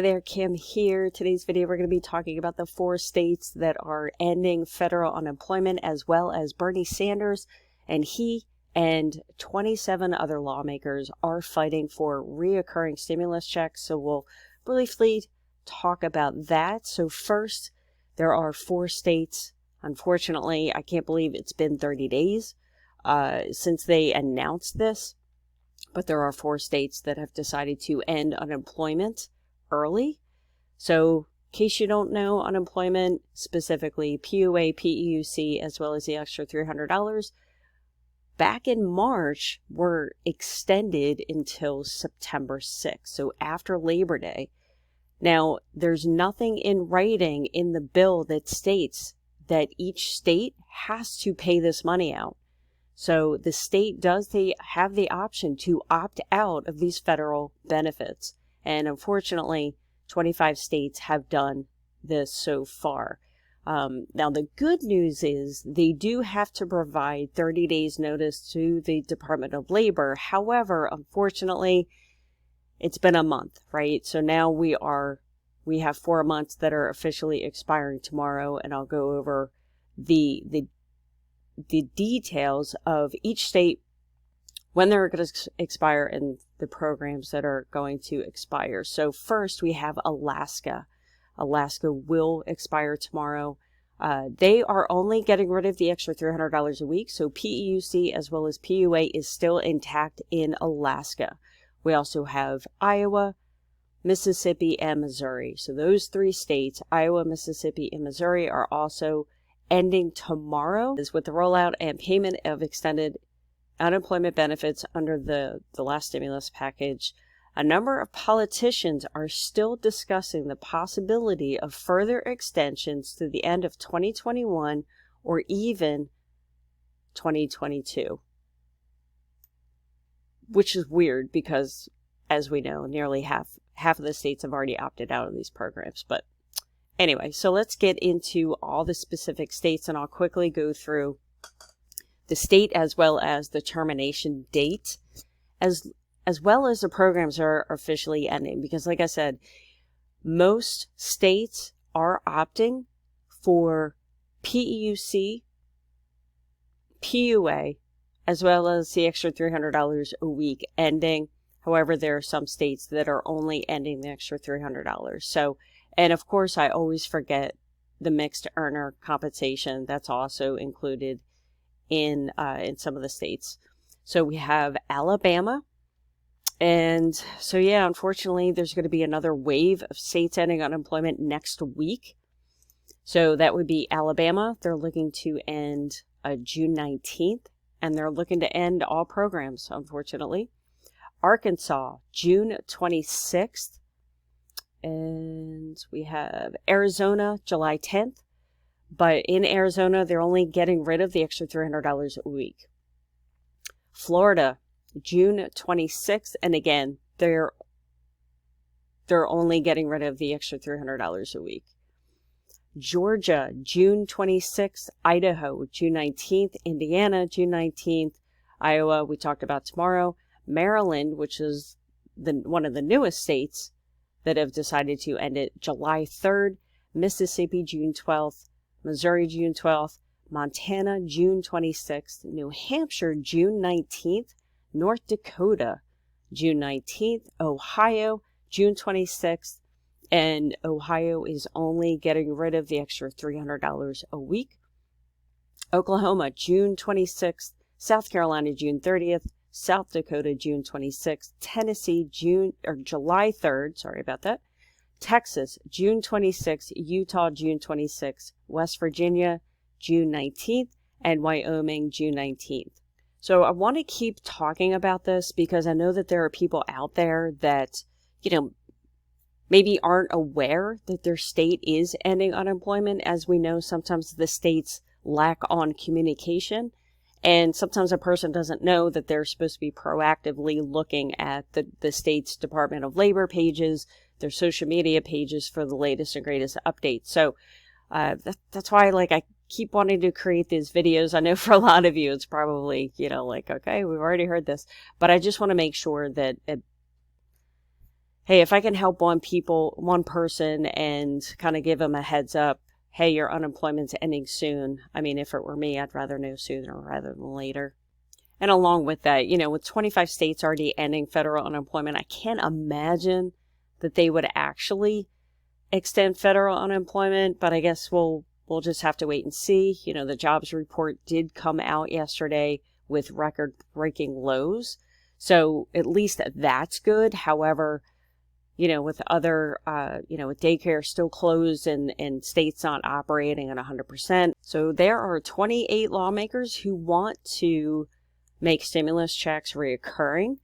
Hey there, Kim here. Today's video we're going to be talking about the 4 states that are ending federal unemployment, as well as Bernie Sanders, and he and 27 other lawmakers are fighting for reoccurring stimulus checks. So we'll briefly talk about that. So first, there are 4 states. Unfortunately, I can't believe it's been 30 days since they announced this, but there are 4 states that have decided to end unemployment early. So in case you don't know, unemployment, specifically PUA, PEUC, as well as the extra $300, back in March were extended until September 6th, so after Labor Day. Now, there's nothing in writing in the bill that states that each state has to pay this money out. So the state does have the option to opt out of these federal benefits. And unfortunately, 25 states have done this so far. Now, the good news is they do have to provide 30 days notice to the Department of Labor. However, unfortunately, it's been a month, right? So now we have 4 months that are officially expiring tomorrow, and I'll go over the details of each state, when they're going to expire, and the programs that are going to expire. So first we have Alaska. Alaska will expire tomorrow. They are only getting rid of the extra $300 a week. So PEUC as well as PUA is still intact in Alaska. We also have Iowa, Mississippi, and Missouri. So those 3 states, Iowa, Mississippi, and Missouri, are also ending tomorrow, is with the rollout and payment of extended unemployment benefits under the last stimulus package. A number of politicians are still discussing the possibility of further extensions to the end of 2021 or even 2022. Which is weird because, as we know, nearly half of the states have already opted out of these programs. But anyway, so let's get into all the specific states, and I'll quickly go through the state as well as the termination date, as well as the programs are officially ending. Because like I said, most states are opting for PEUC, PUA, as well as the extra $300 a week ending. However, there are some states that are only ending the extra $300. So, and of course, I always forget the mixed earner compensation. That's also included in some of the states. So we have Alabama. And so, yeah, unfortunately, there's going to be another wave of states ending unemployment next week. So that would be Alabama. They're looking to end June 19th, and they're looking to end all programs, unfortunately. Arkansas, June 26th. And we have Arizona, July 10th. But in Arizona, they're only getting rid of the extra $300 a week. Florida, June 26th. And again, they're only getting rid of the extra $300 a week. Georgia, June 26th. Idaho, June 19th. Indiana, June 19th. Iowa, we talked about tomorrow. Maryland, which is one of the newest states that have decided to end it, July 3rd. Mississippi, June 12th. Missouri, June 12th, Montana, June 26th, New Hampshire, June 19th, North Dakota, June 19th, Ohio, June 26th, and Ohio is only getting rid of the extra $300 a week. Oklahoma, June 26th, South Carolina, June 30th, South Dakota, June 26th, Tennessee, July 3rd, sorry about that. Texas, June 26th, Utah, June 26th, West Virginia, June 19th, and Wyoming, June 19th. So I want to keep talking about this because I know that there are people out there that, maybe aren't aware that their state is ending unemployment. As we know, sometimes the states lack on communication, and sometimes a person doesn't know that they're supposed to be proactively looking at the state's Department of Labor pages, their social media pages for the latest and greatest updates. So that's why I keep wanting to create these videos. I know for a lot of you, it's probably, okay, we've already heard this, but I just want to make sure that hey, if I can help one person and kind of give them a heads up, hey, your unemployment's ending soon. I mean, if it were me, I'd rather know sooner rather than later. And along with that, with 25 states already ending federal unemployment, I can't imagine that they would actually extend federal unemployment, but I guess we'll just have to wait and see. The jobs report did come out yesterday with record-breaking lows. So at least that's good. However, with other, with daycare still closed and states not operating at 100%. So there are 28 lawmakers who want to make stimulus checks reoccurring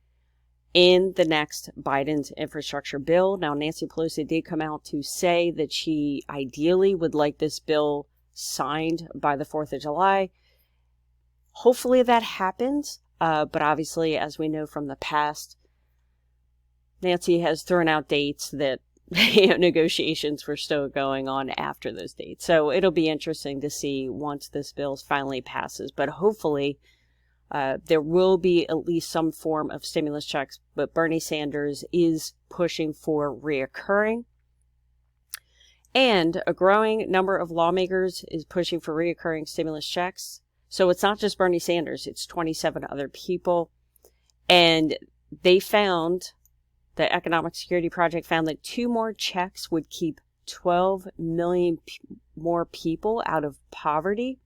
in the next Biden's infrastructure bill. Now, Nancy Pelosi did come out to say that she ideally would like this bill signed by the 4th of July. Hopefully that happens. But obviously, as we know from the past, Nancy has thrown out dates that negotiations were still going on after those dates. So it'll be interesting to see once this bill finally passes. But hopefully there will be at least some form of stimulus checks. But Bernie Sanders is pushing for reoccurring. And a growing number of lawmakers is pushing for reoccurring stimulus checks. So it's not just Bernie Sanders, it's 27 other people. And they found, the Economic Security Project found that 2 more checks would keep 12 million more people out of poverty.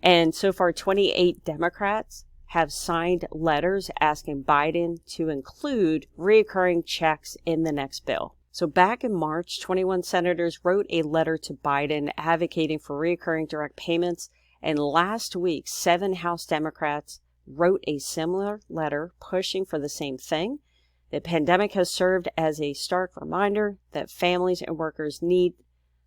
And so far, 28 Democrats have signed letters asking Biden to include reoccurring checks in the next bill. So back in March, 21 senators wrote a letter to Biden advocating for reoccurring direct payments. And last week, 7 House Democrats wrote a similar letter pushing for the same thing. The pandemic has served as a stark reminder that families and workers need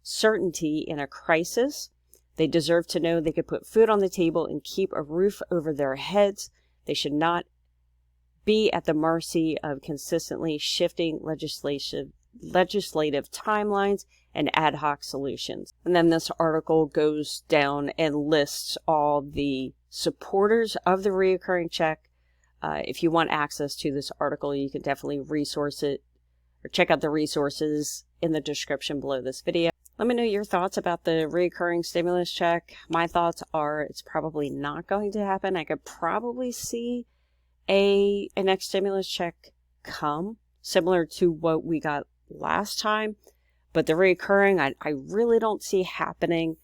certainty in a crisis. They deserve to know they could put food on the table and keep a roof over their heads. They should not be at the mercy of consistently shifting legislative timelines and ad hoc solutions. And then this article goes down and lists all the supporters of the reoccurring check. If you want access to this article, you can definitely resource it or check out the resources in the description below this video. Let me know your thoughts about the reoccurring stimulus check. My thoughts are it's probably not going to happen. I could probably see a next stimulus check come, similar to what we got last time. But the reoccurring, I really don't see happening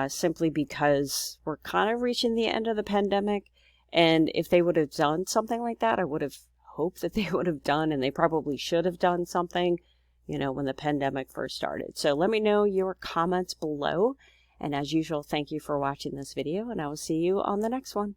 simply because we're kind of reaching the end of the pandemic. And if they would have done something like that, I would have hoped that they would have done, and they probably should have done something, when the pandemic first started. So let me know your comments below. And as usual, thank you for watching this video, and I will see you on the next one.